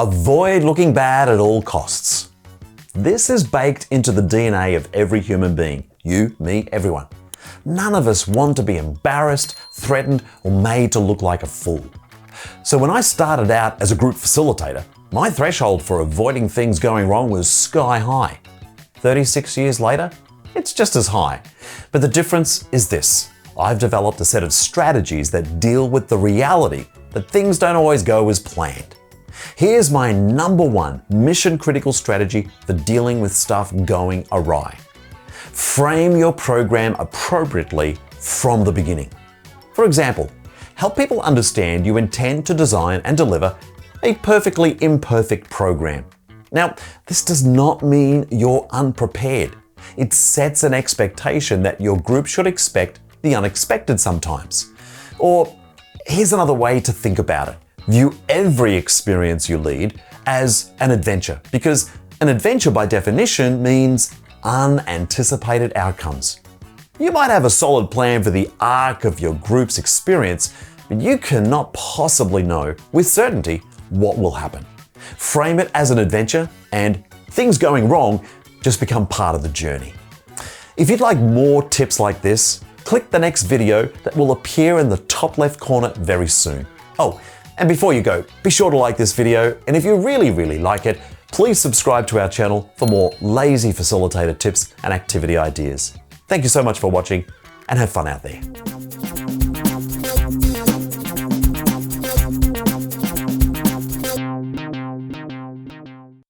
Avoid looking bad at all costs. This is baked into the DNA of every human being. You, me, everyone. None of us want to be embarrassed, threatened, or made to look like a fool. So when I started out as a group facilitator, my threshold for avoiding things going wrong was sky high. 36 years later, it's just as high. But the difference is this. I've developed a set of strategies that deal with the reality that things don't always go as planned. Here's my number one mission-critical strategy for dealing with stuff going awry. Frame your program appropriately from the beginning. For example, help people understand you intend to design and deliver a perfectly imperfect program. Now, this does not mean you're unprepared. It sets an expectation that your group should expect the unexpected sometimes. Or here's another way to think about it. View every experience you lead as an adventure, because an adventure by definition means unanticipated outcomes. You might have a solid plan for the arc of your group's experience, but you cannot possibly know with certainty what will happen. Frame it as an adventure, and things going wrong just become part of the journey. If you'd like more tips like this, click the next video that will appear in the top left corner very soon. Oh, and before you go, be sure to like this video, and if you really like it, please subscribe to our channel for more Lazy Facilitator tips and activity ideas. Thank you so much for watching, and have fun out there.